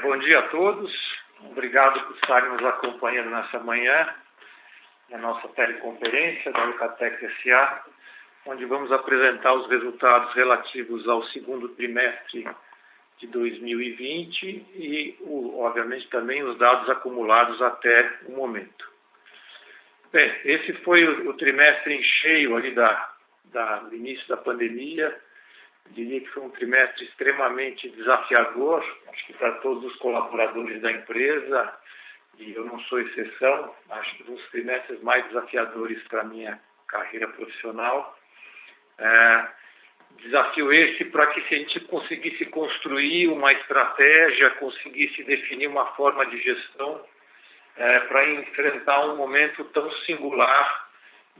Bom dia a todos. Obrigado por estarem nos acompanhando nessa manhã, na nossa teleconferência da Eucatec S.A., onde vamos apresentar os resultados relativos ao segundo trimestre de 2020 e, obviamente, também os dados acumulados até o momento. Bem, esse foi o trimestre em cheio ali do início da pandemia. Diria que foi um trimestre extremamente desafiador, acho que para todos os colaboradores da empresa, e eu não sou exceção, acho que um dos trimestres mais desafiadores para a minha carreira profissional. Desafio esse para que a gente conseguisse construir uma estratégia, conseguisse definir uma forma de gestão para enfrentar um momento tão singular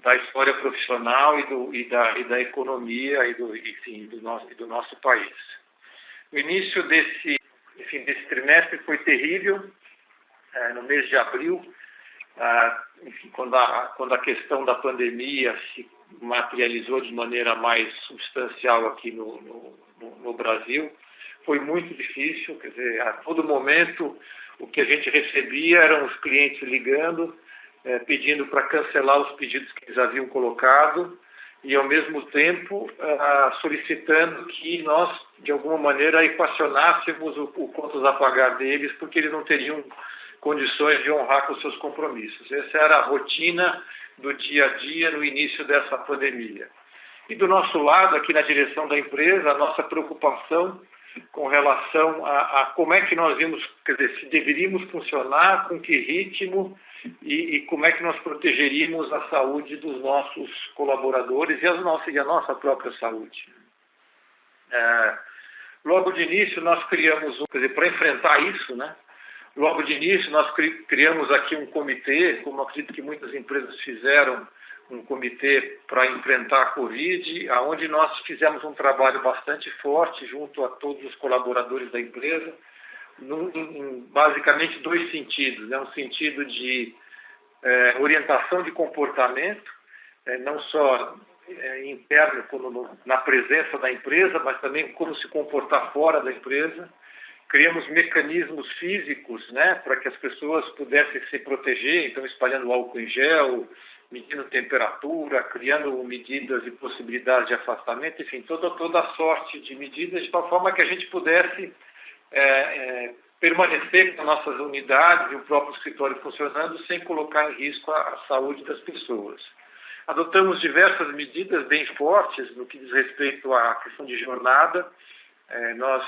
da história profissional e da economia e do nosso país. O início desse trimestre foi terrível, no mês de abril, quando a questão da pandemia se materializou de maneira mais substancial aqui no Brasil. Foi muito difícil, quer dizer, a todo momento o que a gente recebia eram os clientes ligando, pedindo para cancelar os pedidos que eles haviam colocado e, ao mesmo tempo, solicitando que nós, de alguma maneira, equacionássemos o contas a pagar deles, porque eles não teriam condições de honrar com os seus compromissos. Essa era a rotina do dia a dia no início dessa pandemia. E do nosso lado, aqui na direção da empresa, a nossa preocupação com relação a como é que nós vimos, quer dizer, se deveríamos funcionar, com que ritmo e como é que nós protegeríamos a saúde dos nossos colaboradores e a nossa própria saúde. Logo de início nós criamos, quer dizer, para enfrentar isso, né? Logo de início nós criamos aqui um comitê, como acredito que muitas empresas fizeram, um comitê para enfrentar a Covid, onde nós fizemos um trabalho bastante forte junto a todos os colaboradores da empresa, em basicamente dois sentidos, né? Um sentido de orientação de comportamento, não só interno, como na presença da empresa, mas também como se comportar fora da empresa. Criamos mecanismos físicos, né, para que as pessoas pudessem se proteger, então espalhando álcool em gel, medindo temperatura, criando medidas e possibilidades de afastamento, enfim, toda a sorte de medidas, de tal forma que a gente pudesse permanecer com nossas unidades e o próprio escritório funcionando sem colocar em risco a saúde das pessoas. Adotamos diversas medidas bem fortes no que diz respeito à questão de jornada. Nós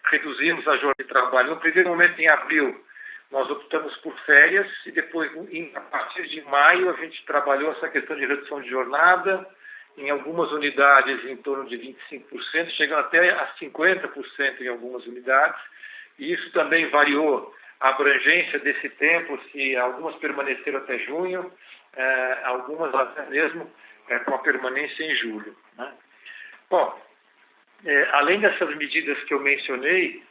reduzimos a jornada de trabalho. No primeiro momento, em abril, nós optamos por férias e depois, a partir de maio, a gente trabalhou essa questão de redução de jornada, em algumas unidades em torno de 25%, chegando até a 50% em algumas unidades. E isso também variou a abrangência desse tempo, se algumas permaneceram até junho, algumas até mesmo com a permanência em julho, né? Bom, além dessas medidas que eu mencionei,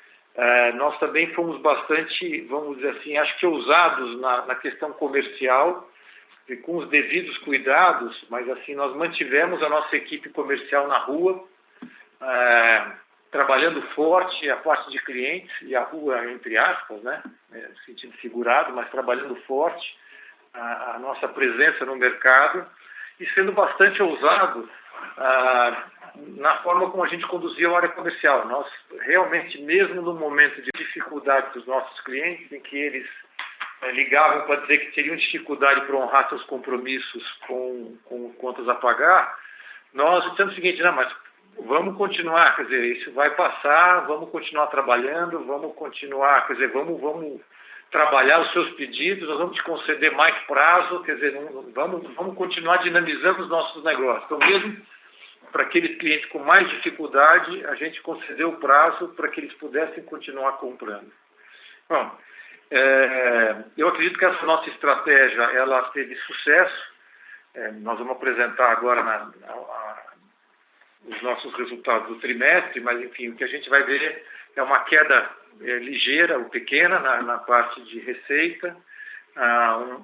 nós também fomos bastante, vamos dizer assim, acho que ousados na questão comercial, e com os devidos cuidados, mas assim, nós mantivemos a nossa equipe comercial na rua, trabalhando forte a parte de clientes, e a rua entre aspas, né, no sentido figurado, mas trabalhando forte a nossa presença no mercado e sendo bastante ousado na forma como a gente conduzia a área comercial. Nós realmente, mesmo no momento de dificuldade dos nossos clientes, em que eles ligavam para dizer que teriam dificuldade para honrar seus compromissos com contas a pagar, nós dissemos o seguinte: não, mas vamos continuar, quer dizer, isso vai passar, vamos continuar trabalhando, vamos continuar, quer dizer, vamos trabalhar os seus pedidos, nós vamos te conceder mais prazo, quer dizer, vamos continuar dinamizando os nossos negócios. Então, mesmo para aqueles clientes com mais dificuldade, a gente concedeu o prazo para que eles pudessem continuar comprando. Bom, eu acredito que essa nossa estratégia, ela teve sucesso. Nós vamos apresentar agora os nossos resultados do trimestre, mas, enfim, o que a gente vai ver é uma queda ligeira ou pequena na parte de receita,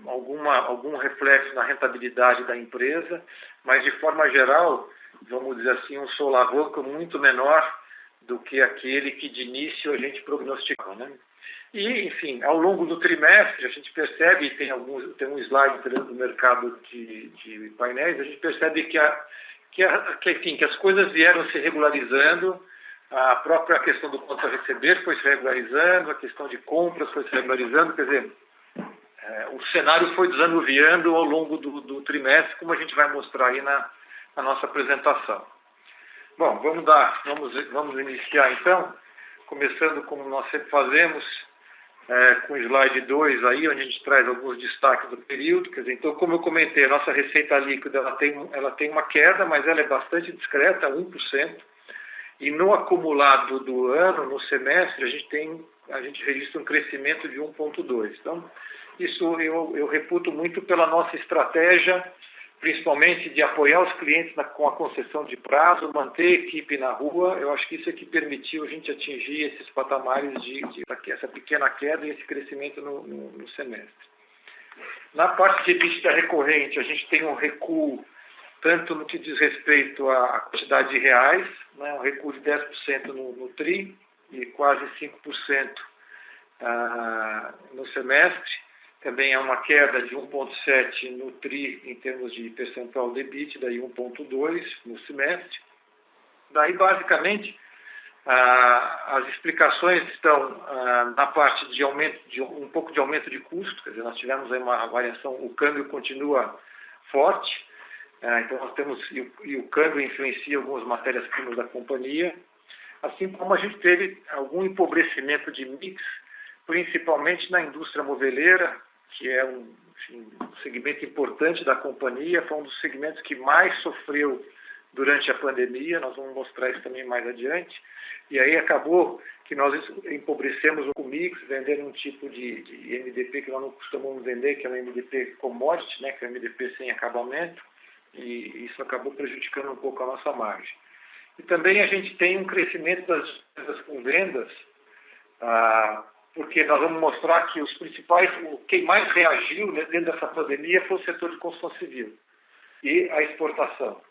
algum reflexo na rentabilidade da empresa, mas, de forma geral, vamos dizer assim, um solavanco muito menor do que aquele que de início a gente prognosticava, né? E, enfim, ao longo do trimestre, a gente percebe, tem um slide do mercado de painéis, a gente percebe que as coisas vieram se regularizando, a própria questão do conto a receber foi se regularizando, a questão de compras foi se regularizando, quer dizer, o cenário foi desanuviando ao longo do trimestre, como a gente vai mostrar aí na nossa apresentação. Bom, vamos iniciar então, começando como nós sempre fazemos, com o slide 2 aí, onde a gente traz alguns destaques do período. Quer dizer, então, como eu comentei, a nossa receita líquida ela tem uma queda, mas ela é bastante discreta, 1%. E no acumulado do ano, no semestre, a gente registra um crescimento de 1,2%. Então, isso eu reputo muito pela nossa estratégia, principalmente de apoiar os clientes com a concessão de prazo, manter a equipe na rua. Eu acho que isso é que permitiu a gente atingir esses patamares essa pequena queda e esse crescimento no semestre. Na parte de EBITDA recorrente, a gente tem um recuo, tanto no que diz respeito à quantidade de reais, né, um recuo de 10% no TRI e quase 5% no semestre. Também é uma queda de 1,7% no TRI em termos de percentual de EBITDA e 1,2% no semestre. Daí, basicamente, as explicações estão na parte de um pouco de aumento de custo, quer dizer, nós tivemos aí uma variação, o câmbio continua forte, então nós temos, e o câmbio influencia algumas matérias-primas da companhia, assim como a gente teve algum empobrecimento de mix, principalmente na indústria moveleira, que é um segmento importante da companhia, foi um dos segmentos que mais sofreu durante a pandemia, nós vamos mostrar isso também mais adiante, e aí acabou que nós empobrecemos o mix, vendendo um tipo de MDP que nós não costumamos vender, que é o MDP commodity, né, que é o MDP sem acabamento, e isso acabou prejudicando um pouco a nossa margem. E também a gente tem um crescimento das despesas com vendas, porque nós vamos mostrar que quem mais reagiu, né, dentro dessa pandemia foi o setor de construção civil e a exportação.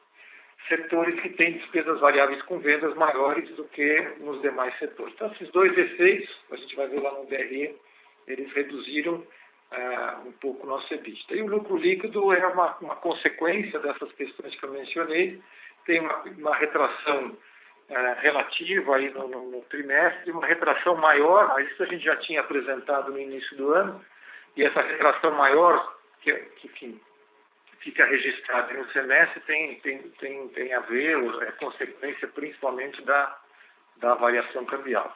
Setores que têm despesas variáveis com vendas maiores do que nos demais setores. Então, esses dois efeitos, a gente vai ver lá no DRE, eles reduziram um pouco o nosso EBITDA. E o lucro líquido é uma consequência dessas questões que eu mencionei, tem uma retração relativa aí no trimestre, uma retração maior, mas isso a gente já tinha apresentado no início do ano, e essa retração maior, que enfim, fica registrada no semestre, tem a ver, é consequência principalmente da variação cambial.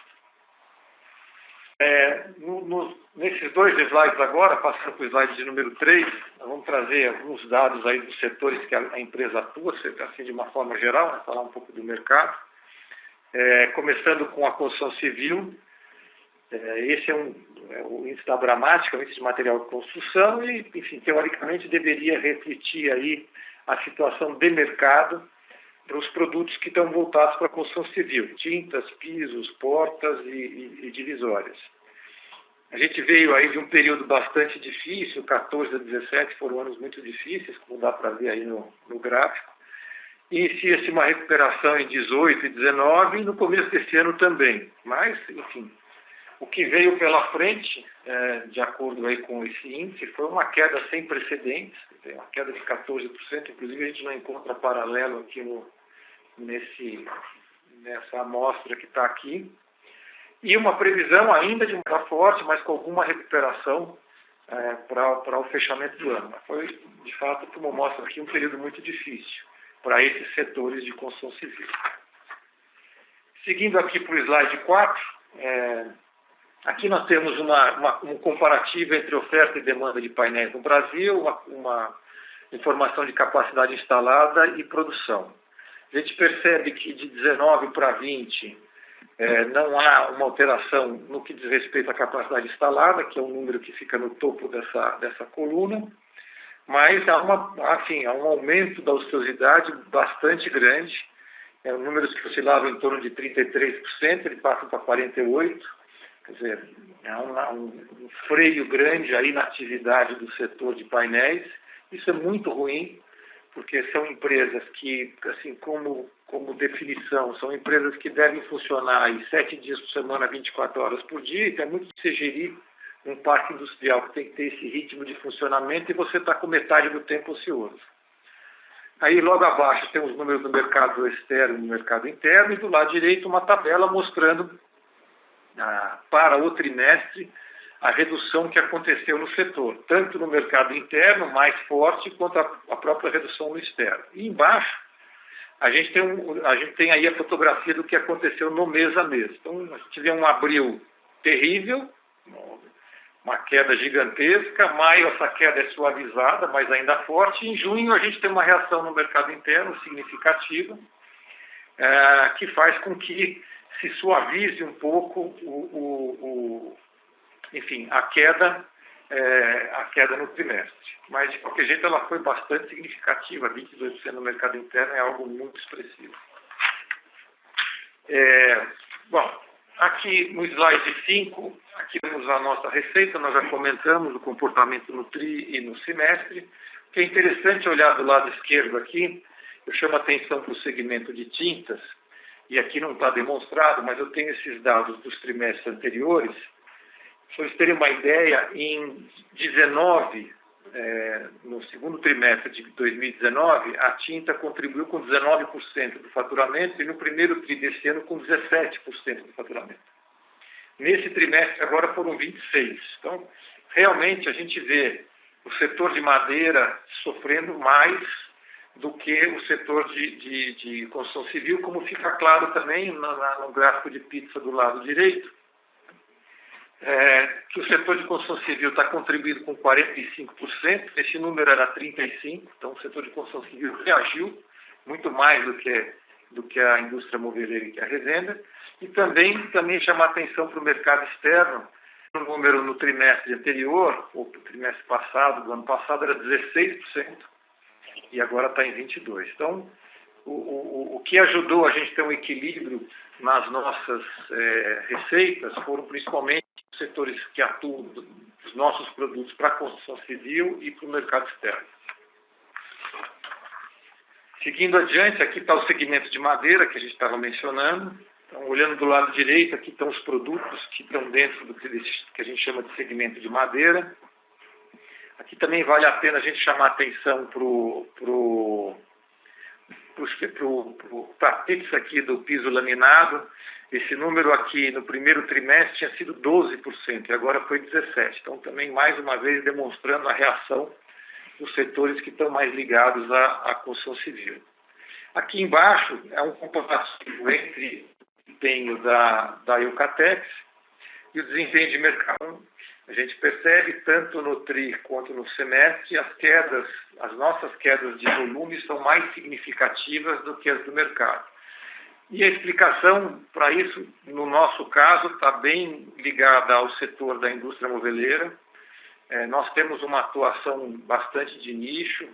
Nesses dois slides agora, passando para o slide de número 3, nós vamos trazer alguns dados aí dos setores que a empresa atua, assim de uma forma geral, né, falar um pouco do mercado. Começando com a construção civil, esse é o índice da Abramática, o índice de material de construção, e, enfim, teoricamente deveria refletir aí a situação de mercado para os produtos que estão voltados para a construção civil, tintas, pisos, portas e divisórias. A gente veio aí de um período bastante difícil, 14 a 17 foram anos muito difíceis, como dá para ver aí no gráfico. Inicia-se uma recuperação em 18 e 19 e no começo desse ano também. Mas, enfim, o que veio pela frente, de acordo aí com esse índice, foi uma queda sem precedentes, uma queda de 14%, inclusive a gente não encontra paralelo aqui nessa amostra que está aqui. E uma previsão ainda de uma forte, mas com alguma recuperação para o fechamento do ano. Foi, de fato, como mostra aqui, um período muito difícil para esses setores de construção civil. Seguindo aqui para o slide 4, aqui nós temos um comparativo entre oferta e demanda de painéis no Brasil, uma informação de capacidade instalada e produção. A gente percebe que de 19 para 20 não há uma alteração no que diz respeito à capacidade instalada, que é o número que fica no topo dessa coluna, mas há um aumento da ociosidade bastante grande, números que oscilavam em torno de 33%, ele passa para 48%, quer dizer, há um freio grande aí na atividade do setor de painéis. Isso é muito ruim, porque são empresas que, assim como como definição, são empresas que devem funcionar aí 7 dias por semana, 24 horas por dia, então é muito de se gerir um parque industrial que tem que ter esse ritmo de funcionamento e você está com metade do tempo ocioso. Aí logo abaixo tem os números do mercado externo e do mercado interno, e do lado direito uma tabela mostrando para o trimestre a redução que aconteceu no setor, tanto no mercado interno, mais forte, quanto a própria redução no externo. E embaixo, a gente tem aí a fotografia do que aconteceu no mês a mês. Então, a gente vê um abril terrível, uma queda gigantesca. Maio, essa queda é suavizada, mas ainda forte. Em junho, a gente tem uma reação no mercado interno significativa, que faz com que se suavize um pouco enfim, a queda no trimestre. Mas, de qualquer jeito, ela foi bastante significativa. 22% no mercado interno é algo muito expressivo. Bom, aqui no slide 5, aqui temos a nossa receita. Nós já comentamos o comportamento no TRI e no semestre. O que é interessante olhar do lado esquerdo aqui, eu chamo a atenção para o segmento de tintas, e aqui não está demonstrado, mas eu tenho esses dados dos trimestres anteriores. Para vocês terem uma ideia, em 19, no segundo trimestre de 2019, a tinta contribuiu com 19% do faturamento e no primeiro TRI desse ano com 17% do faturamento. Nesse trimestre agora foram 26%. Então, realmente a gente vê o setor de madeira sofrendo mais do que o setor de construção civil, como fica claro também no gráfico de pizza do lado direito, que o setor de construção civil está contribuindo com 45%, esse número era 35%, então o setor de construção civil reagiu muito mais do que a indústria moveleira e a revenda, e também chamar atenção para o mercado externo. O número no trimestre anterior, ou no trimestre passado, do ano passado, era 16%, e agora está em 22%. Então, o que ajudou a gente ter um equilíbrio nas nossas receitas foram principalmente os setores que atuam dos nossos produtos para a construção civil e para o mercado externo. Seguindo adiante, aqui está o segmento de madeira que a gente estava mencionando. Então, olhando do lado direito, aqui estão os produtos que estão dentro do que a gente chama de segmento de madeira. Aqui também vale a pena a gente chamar a atenção para a pizza aqui do piso laminado. Esse número aqui no primeiro trimestre tinha sido 12% e agora foi 17%. Então também mais uma vez demonstrando a reação dos setores que estão mais ligados à construção civil. Aqui embaixo é um comparativo entre o desempenho da Eucatex e o desempenho de mercado. A gente percebe, tanto no TRI quanto no semestre, as nossas quedas de volume são mais significativas do que as do mercado. E a explicação para isso, no nosso caso, está bem ligada ao setor da indústria moveleira. Nós temos uma atuação bastante de nicho,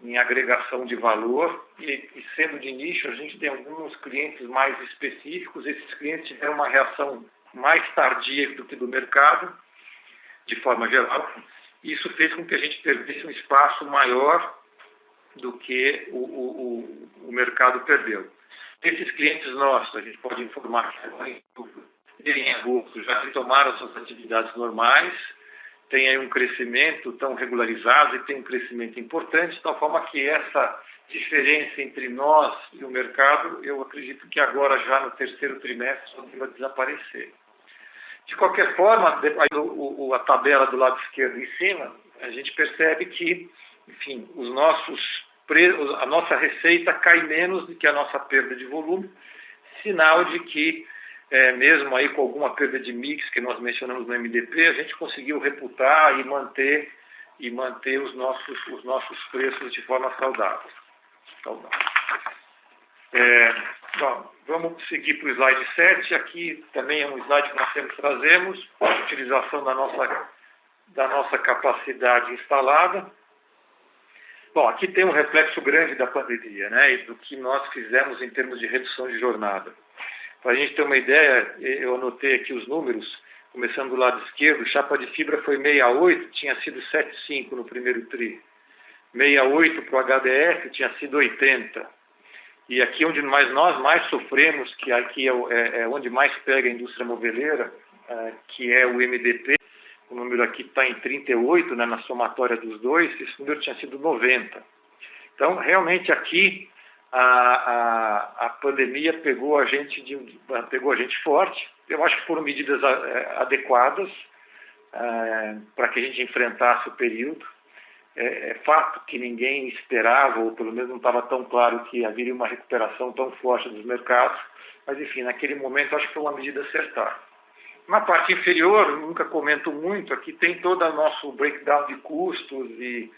em agregação de valor, e sendo de nicho, a gente tem alguns clientes mais específicos. Esses clientes tiveram uma reação mais tardia do que do mercado, de forma geral. Isso fez com que a gente perdesse um espaço maior do que o mercado perdeu. Esses clientes nossos, a gente pode informar que em agosto já retomaram suas atividades normais, tem aí um crescimento tão regularizado e tem um crescimento importante, de tal forma que essa diferença entre nós e o mercado, eu acredito que agora já no terceiro trimestre vai desaparecer. De qualquer forma, a tabela do lado esquerdo em cima, a gente percebe que, enfim, a nossa receita cai menos do que a nossa perda de volume, sinal de que, mesmo aí com alguma perda de mix que nós mencionamos no MDP, a gente conseguiu reputar e manter os nossos preços de forma saudável. Bom, vamos seguir para o slide 7. Aqui também é um slide que nós sempre trazemos, a utilização da nossa capacidade instalada. Bom, aqui tem um reflexo grande da pandemia, né, e do que nós fizemos em termos de redução de jornada. Para a gente ter uma ideia, eu anotei aqui os números, começando do lado esquerdo, chapa de fibra foi 68, tinha sido 7,5 no primeiro TRI. 68 para o HDF tinha sido 80. E aqui onde nós mais sofremos, que aqui é onde mais pega a indústria moveleira, que é o MDP, o número aqui está em 38, né, na somatória dos dois, esse número tinha sido 90. Então, realmente aqui a pandemia pegou a gente forte. Eu acho que foram medidas adequadas para que a gente enfrentasse o período. É fato que ninguém esperava, ou pelo menos não estava tão claro que haveria uma recuperação tão forte dos mercados, mas enfim, naquele momento acho que foi uma medida acertada. Na parte inferior, nunca comento muito, aqui tem todo o nosso breakdown de custos e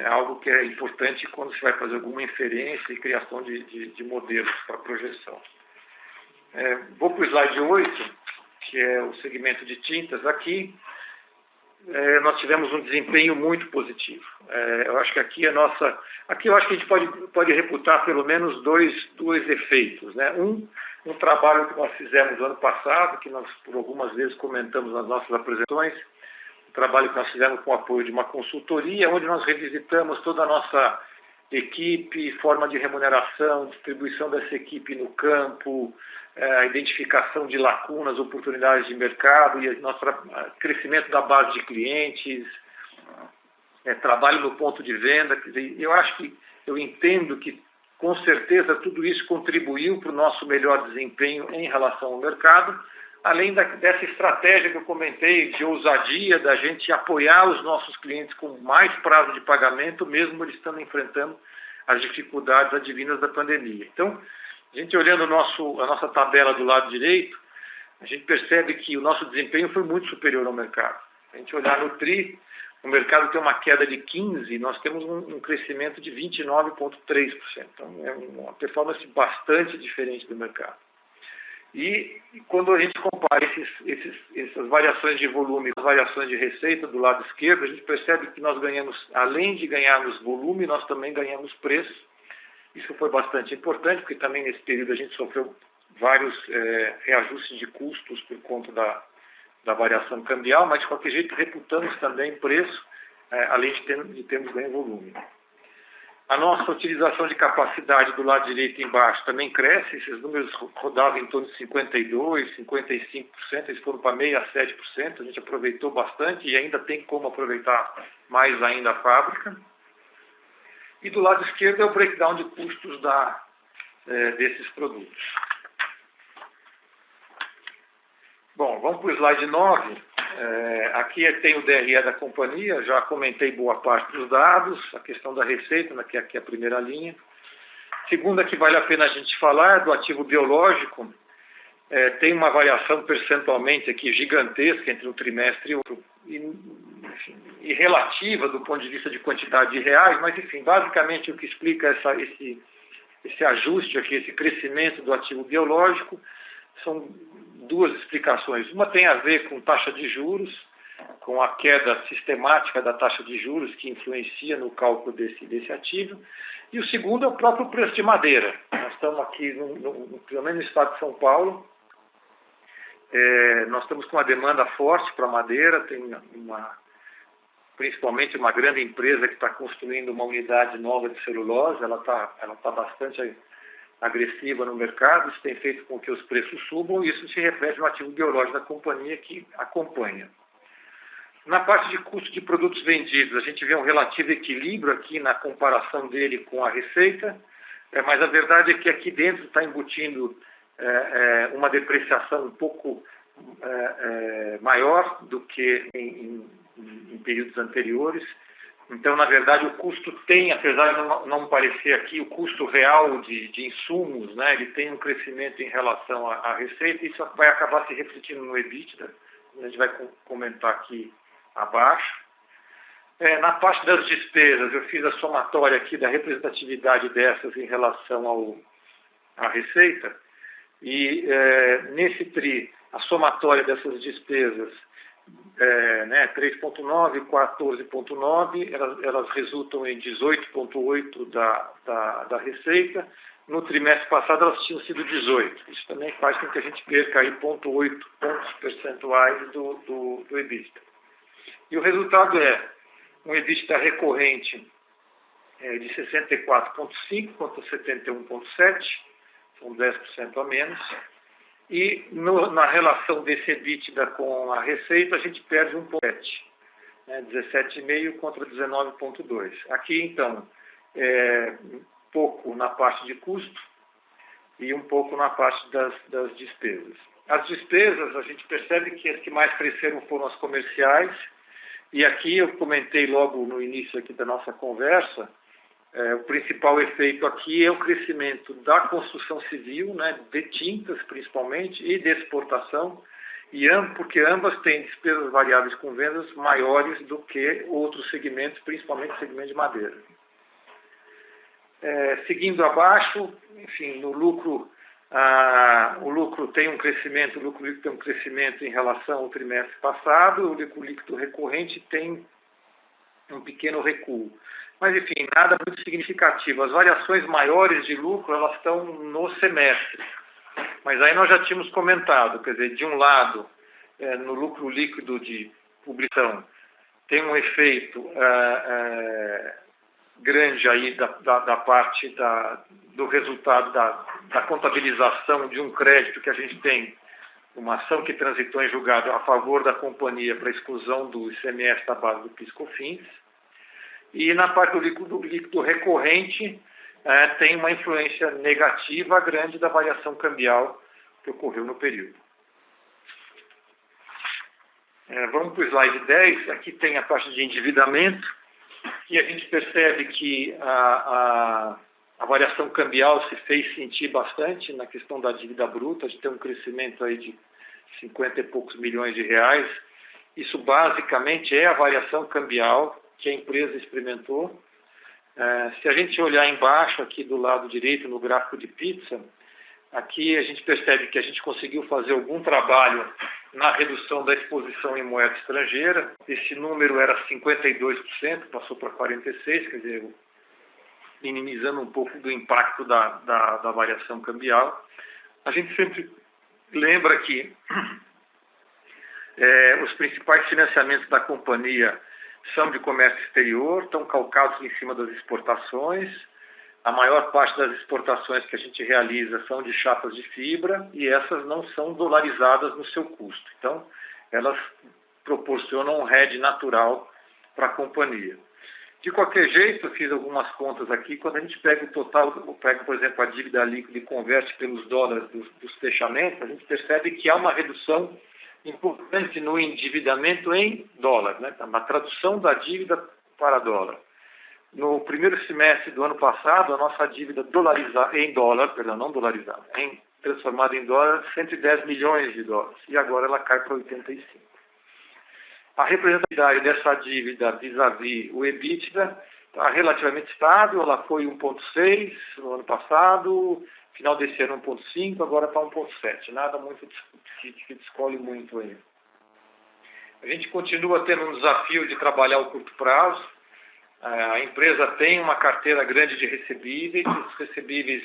algo que é importante quando se vai fazer alguma inferência e criação de modelos para projeção. Vou para o slide 8, que é o segmento de tintas. Aqui nós tivemos um desempenho muito positivo. Eu acho que aqui eu acho que a gente pode reputar pelo menos dois efeitos, né? Um trabalho que nós fizemos no ano passado, que nós por algumas vezes comentamos nas nossas apresentações, um trabalho que nós fizemos com o apoio de uma consultoria, onde nós revisitamos toda a nossa equipe, forma de remuneração, distribuição dessa equipe no campo, a identificação de lacunas, oportunidades de mercado e nosso crescimento da base de clientes, trabalho no ponto de venda. Quer dizer, eu entendo que com certeza tudo isso contribuiu para o nosso melhor desempenho em relação ao mercado, além dessa estratégia que eu comentei de ousadia da gente apoiar os nossos clientes com mais prazo de pagamento, mesmo eles estando enfrentando as dificuldades advindas da pandemia. Então, a gente olhando a nossa tabela do lado direito, a gente percebe que o nosso desempenho foi muito superior ao mercado. Se a gente olhar no TRI, o mercado tem uma queda de 15%, nós temos um crescimento de 29,3%. Então, é uma performance bastante diferente do mercado. E quando a gente compara essas variações de volume com as variações de receita do lado esquerdo, a gente percebe que nós ganhamos, além de ganharmos volume, nós também ganhamos preço. Isso foi bastante importante, porque também nesse período a gente sofreu vários reajustes de custos por conta da variação cambial, mas de qualquer jeito reputamos também preço, além de termos ganho volume. A nossa utilização de capacidade do lado direito embaixo também cresce, esses números rodavam em torno de 52%, 55%, eles foram para 67%, a gente aproveitou bastante e ainda tem como aproveitar mais ainda a fábrica. E do lado esquerdo é o breakdown de custos desses produtos. Bom, vamos para o slide 9. Aqui tem o DRE da companhia, já comentei boa parte dos dados, a questão da receita, que aqui é a primeira linha. Segunda que vale a pena a gente falar, do ativo biológico, tem uma variação percentualmente aqui gigantesca entre um trimestre e outro, e relativa do ponto de vista de quantidade de reais, mas enfim, basicamente o que explica esse ajuste aqui, esse crescimento do ativo biológico, são duas explicações. Uma tem a ver com taxa de juros, com a queda sistemática da taxa de juros que influencia no cálculo desse ativo. E o segundo é o próprio preço de madeira. Nós estamos aqui, pelo menos no estado de São Paulo, nós estamos com uma demanda forte para madeira, tem principalmente uma grande empresa que está construindo uma unidade nova de celulose, ela tá bastante agressiva no mercado, isso tem feito com que os preços subam e isso se reflete no ativo biológico da companhia que acompanha. Na parte de custo de produtos vendidos, a gente vê um relativo equilíbrio aqui na comparação dele com a receita, mas a verdade é que aqui dentro está embutindo uma depreciação um pouco maior do que em períodos anteriores. Então, na verdade, o custo tem, apesar de não parecer aqui, o custo real de insumos, né, ele tem um crescimento em relação à receita e isso vai acabar se refletindo no EBITDA, a gente vai comentar aqui abaixo. Na parte das despesas, eu fiz a somatória aqui da representatividade dessas em relação à receita e nesse TRI, a somatória dessas despesas 3,9 e 14,9, elas resultam em 18,8 da receita. No trimestre passado elas tinham sido 18. Isso também faz com que a gente perca aí 0,8 pontos percentuais do EBITDA. E o resultado é um EBITDA recorrente de 64,5 contra 71,7, são 10% a menos. E na relação desse EBITDA com a receita, a gente perde 1,7, 17,5 contra 19,2. Aqui, então, pouco na parte de custo e um pouco na parte das despesas. As despesas, a gente percebe que as que mais cresceram foram as comerciais, e aqui eu comentei logo no início aqui da nossa conversa, o principal efeito aqui é o crescimento da construção civil, de tintas principalmente, e de exportação, porque ambas têm despesas variáveis com vendas maiores do que outros segmentos, principalmente o segmento de madeira. Seguindo abaixo, enfim, no lucro, o lucro tem um crescimento, o lucro líquido tem um crescimento em relação ao trimestre passado, o lucro líquido recorrente tem um pequeno recuo. Mas, enfim, nada muito significativo. As variações maiores de lucro, elas estão no semestre. Mas aí nós já tínhamos comentado, quer dizer, de um lado, no lucro líquido de publicação, tem um efeito grande aí da parte do resultado da contabilização de um crédito que a gente tem, uma ação que transitou em julgado a favor da companhia para exclusão do ICMS da base do PIS/COFINS. E na parte do líquido recorrente, tem uma influência negativa grande da variação cambial que ocorreu no período. Vamos para o slide 10. Aqui tem a parte de endividamento, e a gente percebe que a variação cambial se fez sentir bastante na questão da dívida bruta, de ter um crescimento aí de 50 e poucos milhões de reais. Isso basicamente é a variação cambial que a empresa experimentou. Se a gente olhar embaixo, aqui do lado direito, no gráfico de pizza, aqui a gente percebe que a gente conseguiu fazer algum trabalho na redução da exposição em moeda estrangeira. Esse número era 52%, passou para 46%, quer dizer, minimizando um pouco do impacto da variação cambial. A gente sempre lembra que os principais financiamentos da companhia são de comércio exterior, estão calcados em cima das exportações. A maior parte das exportações que a gente realiza são de chapas de fibra, e essas não são dolarizadas no seu custo. Então, elas proporcionam um hedge natural para a companhia. De qualquer jeito, eu fiz algumas contas aqui. Quando a gente pega o total, pega, por exemplo, a dívida líquida e converte pelos dólares dos fechamentos, a gente percebe que há uma redução importante no endividamento em dólar, na tradução da dívida para dólar. No primeiro semestre do ano passado, a nossa dívida transformada em dólar, 110 milhões de dólares, e agora ela cai para 85. A representatividade dessa dívida vis-à-vis o EBITDA está relativamente estável, ela foi 1,6 no ano passado, final desse ano 1,5, agora está 1,7. Nada muito que descole muito aí. A gente continua tendo um desafio de trabalhar o curto prazo. A empresa tem uma carteira grande de recebíveis. Os recebíveis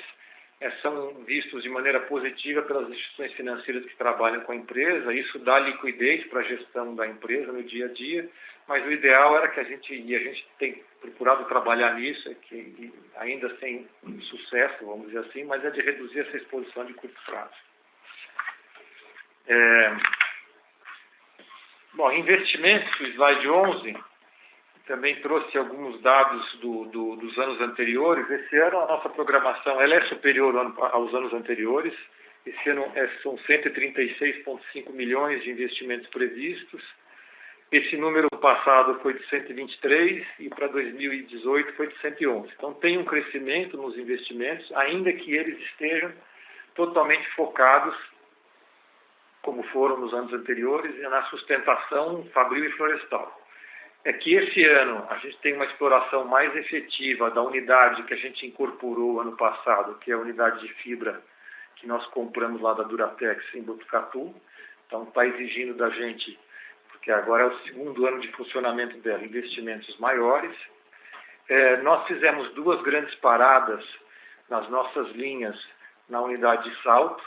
são vistos de maneira positiva pelas instituições financeiras que trabalham com a empresa. Isso dá liquidez para a gestão da empresa no dia a dia, mas o ideal era que a gente tem procurado trabalhar nisso, que ainda sem sucesso, vamos dizer assim, mas é de reduzir essa exposição de curto prazo. Investimentos, o slide 11, também trouxe alguns dados dos anos anteriores. Esse ano a nossa programação ela é superior aos anos anteriores. Esse ano são 136,5 milhões de investimentos previstos. Esse número passado foi de 123 e para 2018 foi de 111. Então tem um crescimento nos investimentos, ainda que eles estejam totalmente focados, como foram nos anos anteriores, na sustentação fabril e florestal. É que esse ano a gente tem uma exploração mais efetiva da unidade que a gente incorporou ano passado, que é a unidade de fibra que nós compramos lá da Duratex em Botucatu. Então está exigindo da gente, porque agora é o segundo ano de funcionamento dela, investimentos maiores. Nós fizemos 2 grandes paradas nas nossas linhas na unidade de salto,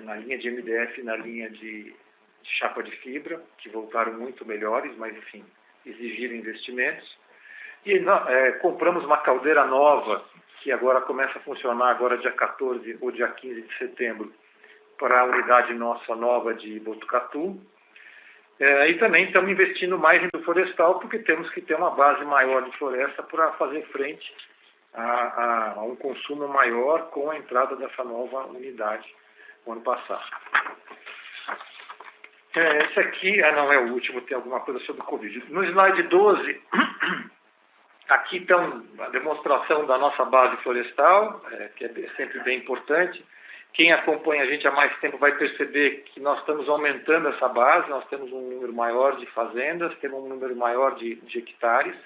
na linha de MDF e na linha de chapa de fibra, que voltaram muito melhores, mas enfim, exigiram investimentos. E compramos uma caldeira nova, que agora começa a funcionar agora dia 14 ou dia 15 de setembro, para a unidade nossa nova de Botucatu. E também estamos investindo mais em florestal, porque temos que ter uma base maior de floresta para fazer frente a um consumo maior com a entrada dessa nova unidade no ano passado. Esse aqui, não é o último, tem alguma coisa sobre o Covid. No slide 12, aqui está a demonstração da nossa base florestal, que é sempre bem importante. Quem acompanha a gente há mais tempo vai perceber que nós estamos aumentando essa base, nós temos um número maior de fazendas, temos um número maior de hectares,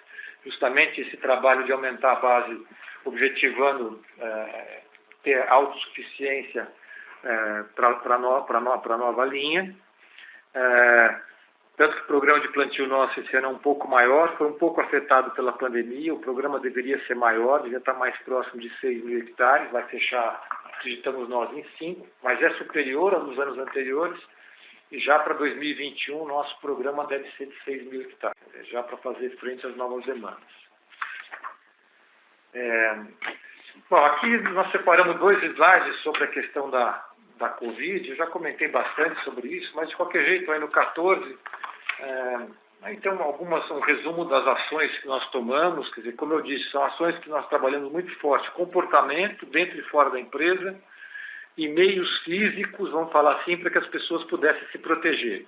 justamente esse trabalho de aumentar a base, objetivando ter autossuficiência para a nova linha. Tanto que o programa de plantio nosso esse ano é um pouco maior, foi um pouco afetado pela pandemia, o programa deveria ser maior, devia estar mais próximo de 6 mil hectares, vai fechar, acreditamos nós, em 5, mas é superior aos dos anos anteriores, e já para 2021 nosso programa deve ser de 6 mil hectares, já para fazer frente às novas demandas. Bom, aqui nós separamos 2 slides sobre a questão da Covid, eu já comentei bastante sobre isso, mas de qualquer jeito, aí no 14, então um resumo das ações que nós tomamos, quer dizer, como eu disse, são ações que nós trabalhamos muito forte, comportamento dentro e fora da empresa e meios físicos, vamos falar assim, para que as pessoas pudessem se proteger.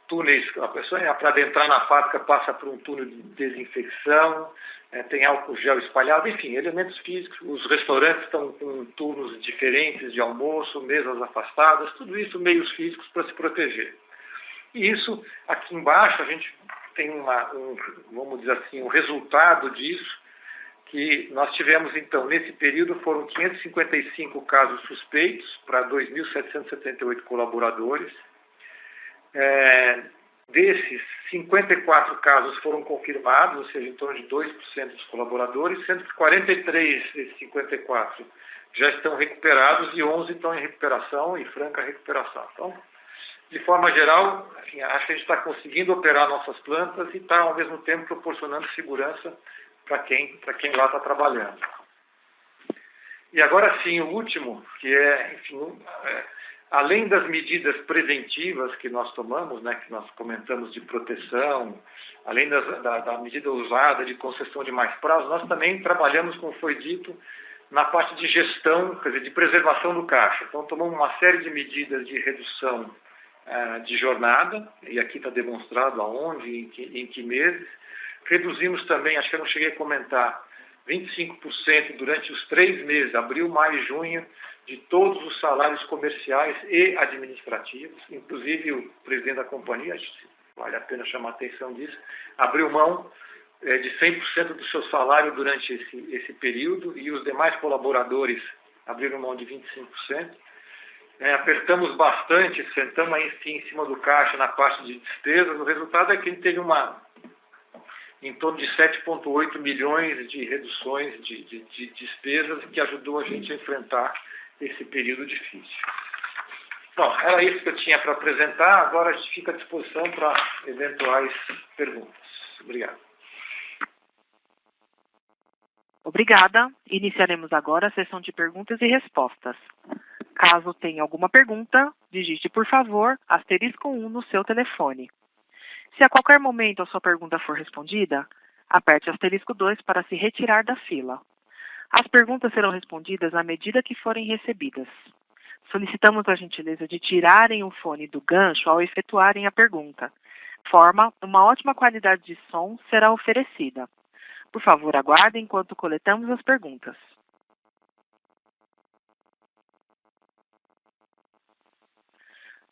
Túneis, a pessoa para adentrar na fábrica passa por um túnel de desinfecção, tem álcool gel espalhado, enfim, elementos físicos. Os restaurantes estão com turnos diferentes de almoço, mesas afastadas, tudo isso meios físicos para se proteger. E isso, aqui embaixo, a gente tem vamos dizer assim, um resultado disso, que nós tivemos, então, nesse período, foram 555 casos suspeitos para 2.778 colaboradores. Desses, 54 casos foram confirmados, ou seja, em torno de 2% dos colaboradores, sendo que 43 desses 54 já estão recuperados e 11 estão em recuperação e franca recuperação. Então, de forma geral, enfim, acho que a gente está conseguindo operar nossas plantas e está, ao mesmo tempo, proporcionando segurança para quem lá está trabalhando. E agora sim, o último, que é, enfim, além das medidas preventivas que nós tomamos, que nós comentamos de proteção, além da medida usada de concessão de mais prazo, nós também trabalhamos, como foi dito, na parte de gestão, quer dizer, de preservação do caixa. Então, tomamos uma série de medidas de redução de jornada, e aqui está demonstrado aonde, em que meses. Reduzimos também, acho que eu não cheguei a comentar, 25% durante os 3 meses, abril, maio e junho, de todos os salários comerciais e administrativos, inclusive o presidente da companhia, acho que vale a pena chamar a atenção disso, abriu mão de 100% do seu salário durante esse período e os demais colaboradores abriram mão de 25%. Apertamos bastante, sentamos aí em cima do caixa na parte de despesas, o resultado é que a gente teve em torno de 7,8 milhões de reduções de despesas, que ajudou a gente a enfrentar esse período difícil. Bom, era isso que eu tinha para apresentar, agora a gente fica à disposição para eventuais perguntas. Obrigado. Obrigada. Iniciaremos agora a sessão de perguntas e respostas. Caso tenha alguma pergunta, digite, por favor, *1 no seu telefone. Se a qualquer momento a sua pergunta for respondida, aperte *2 para se retirar da fila. As perguntas serão respondidas à medida que forem recebidas. Solicitamos a gentileza de tirarem o fone do gancho ao efetuarem a pergunta. Uma ótima qualidade de som será oferecida. Por favor, aguardem enquanto coletamos as perguntas.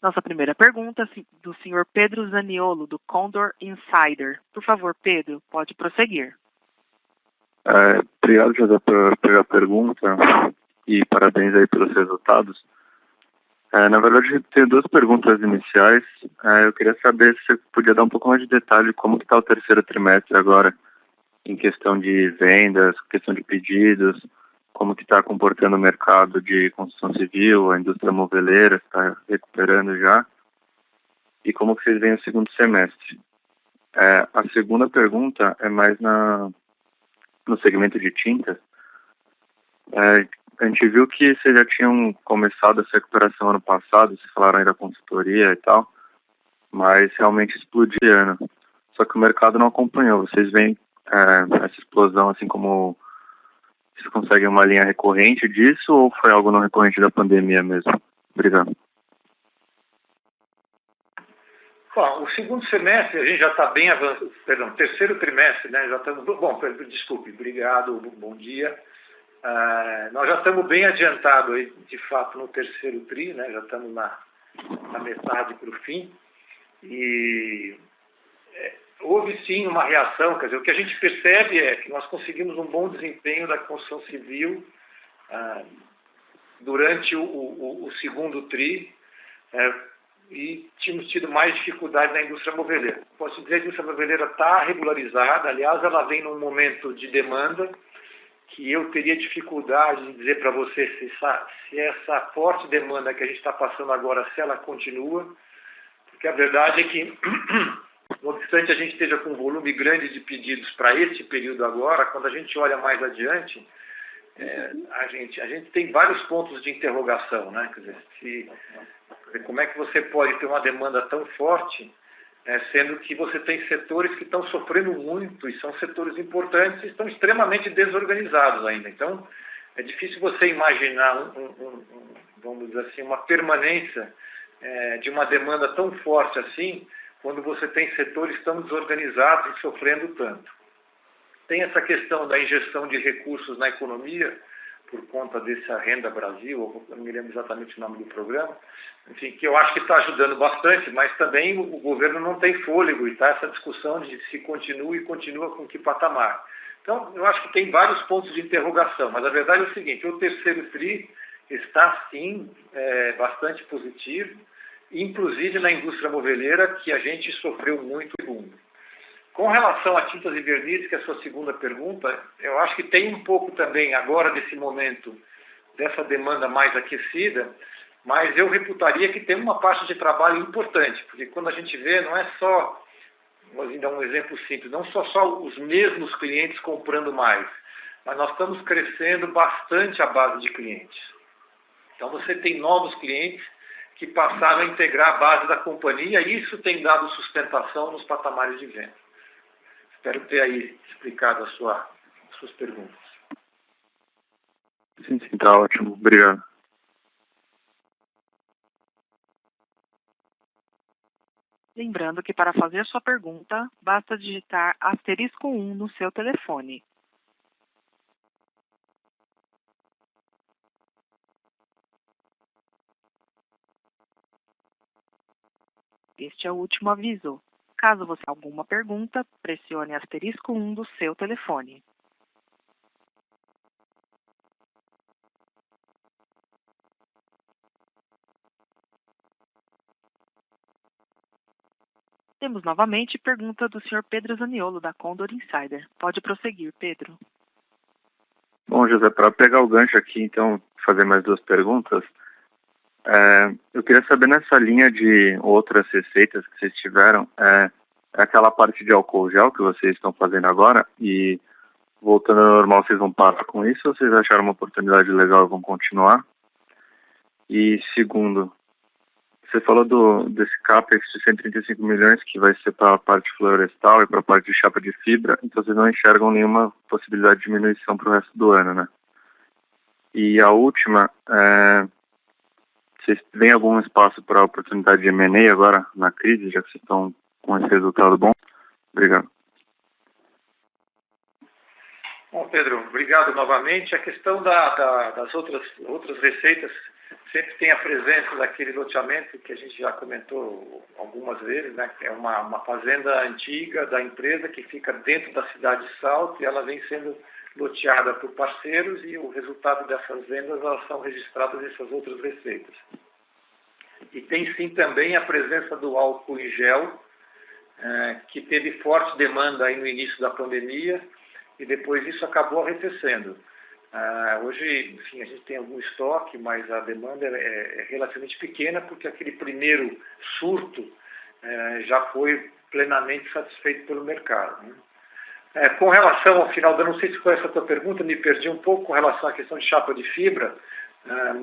Nossa primeira pergunta do senhor Pedro Zaniolo, do Condor Insider. Por favor, Pedro, pode prosseguir. Obrigado, José, pela pergunta e parabéns aí pelos resultados. Na verdade, eu tenho 2 perguntas iniciais. Eu queria saber se você podia dar um pouco mais de detalhe como está o terceiro trimestre agora, em questão de vendas, questão de pedidos, como que está comportando o mercado de construção civil, a indústria moveleira está recuperando já, e como que vocês veem o segundo semestre. A segunda pergunta é mais no segmento de tintas. A gente viu que vocês já tinham começado essa recuperação ano passado, vocês falaram aí da consultoria e tal, mas realmente explodiu esse ano. Só que o mercado não acompanhou. Vocês veem essa explosão assim como... Vocês conseguem uma linha recorrente disso ou foi algo não recorrente da pandemia mesmo? Obrigado. Bom, o segundo semestre a gente já está bem avançado, perdão, terceiro trimestre, né? Já estamos. Bom, desculpe, obrigado, bom dia. Nós já estamos bem adiantados aí, de fato, no terceiro tri, né? Já estamos na metade para o fim. E houve sim uma reação, quer dizer, o que a gente percebe é que nós conseguimos um bom desempenho da construção civil durante o segundo tri. E tínhamos tido mais dificuldade na indústria moveleira. Posso dizer que a indústria moveleira está regularizada, aliás, ela vem num momento de demanda que eu teria dificuldade de dizer para você se essa forte demanda que a gente está passando agora, se ela continua, porque a verdade é que, não obstante a gente esteja com um volume grande de pedidos para esse período agora, quando a gente olha mais adiante, a gente tem vários pontos de interrogação, né? Quer dizer, como é que você pode ter uma demanda tão forte, sendo que você tem setores que estão sofrendo muito e são setores importantes e estão extremamente desorganizados ainda. Então, é difícil você imaginar, vamos dizer assim, uma permanência de uma demanda tão forte assim, quando você tem setores tão desorganizados e sofrendo tanto. Tem essa questão da injeção de recursos na economia, por conta dessa Renda Brasil, ou não me lembro exatamente o nome do programa, enfim, que eu acho que está ajudando bastante, mas também o governo não tem fôlego e está essa discussão de se continua e continua com que patamar. Então, eu acho que tem vários pontos de interrogação, mas a verdade é o seguinte, o terceiro TRI está, sim, bastante positivo, inclusive na indústria moveleira, que a gente sofreu muito segundo. Com relação a tintas e vernizes, que é a sua segunda pergunta, eu acho que tem um pouco também, agora, desse momento, dessa demanda mais aquecida, mas eu reputaria que tem uma parte de trabalho importante, porque quando a gente vê, não é só, vou dar um exemplo simples, não só os mesmos clientes comprando mais, mas nós estamos crescendo bastante a base de clientes. Então você tem novos clientes que passaram a integrar a base da companhia e isso tem dado sustentação nos patamares de venda. Espero ter aí explicado as suas perguntas. Sim, está ótimo. Obrigado. Lembrando que para fazer sua pergunta, basta digitar *1 no seu telefone. Este é o último aviso. Caso você tenha alguma pergunta, pressione *1 do seu telefone. Temos novamente pergunta do Sr. Pedro Zaniolo, da Condor Insider. Pode prosseguir, Pedro. Bom, José, para pegar o gancho aqui, então, fazer mais duas perguntas. Eu queria saber nessa linha de outras receitas que vocês tiveram, aquela parte de álcool gel que vocês estão fazendo agora e voltando ao normal, vocês vão parar com isso ou vocês acharam uma oportunidade legal e vão continuar? E segundo, você falou desse CAPEX de 135 milhões que vai ser para a parte florestal e para a parte de chapa de fibra, então vocês não enxergam nenhuma possibilidade de diminuição para o resto do ano, né? E a última, vocês veem algum espaço para oportunidade de M&A agora na crise, já que vocês estão com esse resultado bom? Obrigado. Bom, Pedro, obrigado novamente. A questão das outras receitas sempre tem a presença daquele loteamento que a gente já comentou algumas vezes, né? É uma fazenda antiga da empresa que fica dentro da cidade de Salto e ela vem sendo loteada por parceiros e o resultado dessas vendas elas são registradas nessas outras receitas. E tem sim também a presença do álcool em gel, que teve forte demanda aí no início da pandemia e depois isso acabou arrefecendo. Hoje, enfim, a gente tem algum estoque, mas a demanda é relativamente pequena porque aquele primeiro surto já foi plenamente satisfeito pelo mercado, né? Com relação ao final, eu não sei se foi essa a tua pergunta, me perdi um pouco com relação à questão de chapa de fibra.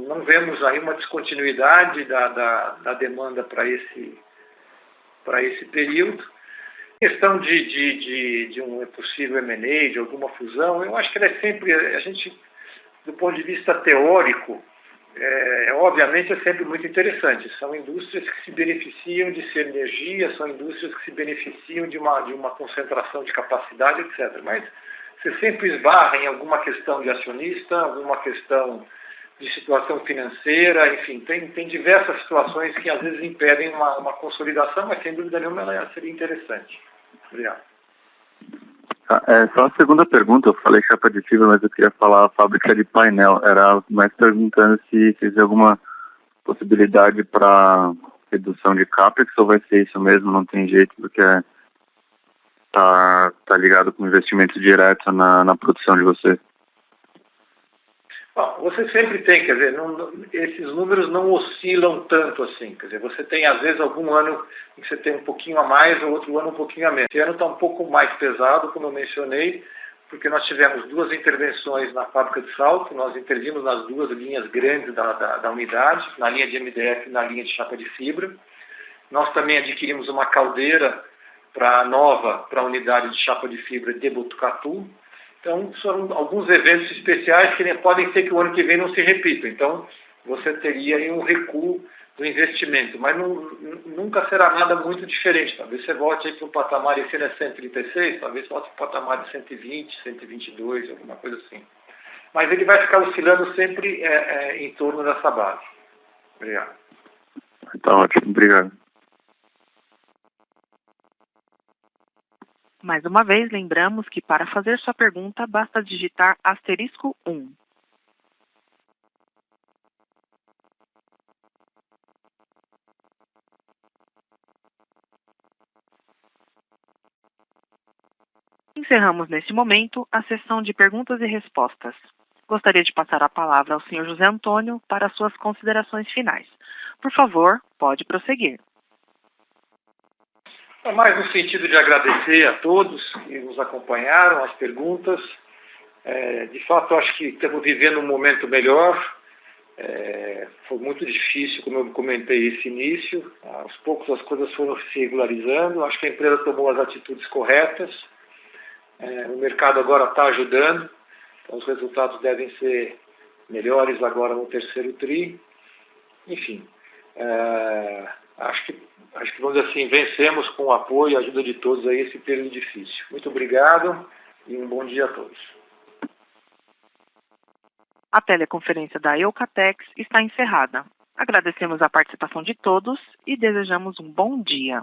Não vemos aí uma descontinuidade da demanda para esse período. Questão de um possível M&A, de alguma fusão, eu acho que ela é sempre, a gente, do ponto de vista teórico, obviamente é sempre muito interessante. São indústrias que se beneficiam de ser energia, são indústrias que se beneficiam de uma concentração de capacidade, etc. Mas você sempre esbarra em alguma questão de acionista, alguma questão de situação financeira, enfim, tem diversas situações que às vezes impedem uma consolidação, mas sem dúvida nenhuma ela seria interessante. Obrigado. Só a segunda pergunta, eu falei chapa de fibra, mas eu queria falar a fábrica de painel. Era mais perguntando se existe alguma possibilidade para redução de CAPEX ou vai ser isso mesmo, não tem jeito, porque tá ligado com investimento direto na produção de você. Bom, você sempre tem, quer dizer, esses números não oscilam tanto assim, quer dizer, você tem às vezes algum ano em que você tem um pouquinho a mais, ou outro ano um pouquinho a menos. Esse ano está um pouco mais pesado, como eu mencionei, porque nós tivemos 2 intervenções na fábrica de Salto, nós intervimos nas 2 linhas grandes da unidade, na linha de MDF e na linha de chapa de fibra. Nós também adquirimos uma caldeira nova para a unidade de chapa de fibra de Botucatu. Então, são alguns eventos especiais que podem ser que o ano que vem não se repita. Então, você teria aí um recuo do investimento, mas nunca será nada muito diferente. Talvez você volte para um patamar, esse ano é 136, talvez volte para um patamar de 120, 122, alguma coisa assim. Mas ele vai ficar oscilando sempre em torno dessa base. Obrigado. Tá ótimo, obrigado. Mais uma vez, lembramos que para fazer sua pergunta, basta digitar *1. Encerramos neste momento a sessão de perguntas e respostas. Gostaria de passar a palavra ao Sr. José Antônio para suas considerações finais. Por favor, pode prosseguir. Mais no sentido de agradecer a todos que nos acompanharam, as perguntas. De fato, acho que estamos vivendo um momento melhor. Foi muito difícil, como eu comentei, esse início. Aos poucos as coisas foram se regularizando. Acho que a empresa tomou as atitudes corretas. O mercado agora está ajudando. Então, os resultados devem ser melhores agora no terceiro tri. Enfim, acho que, vamos dizer assim, vencemos com o apoio e a ajuda de todos aí esse período difícil. Muito obrigado e um bom dia a todos. A teleconferência da Eucatex está encerrada. Agradecemos a participação de todos e desejamos um bom dia.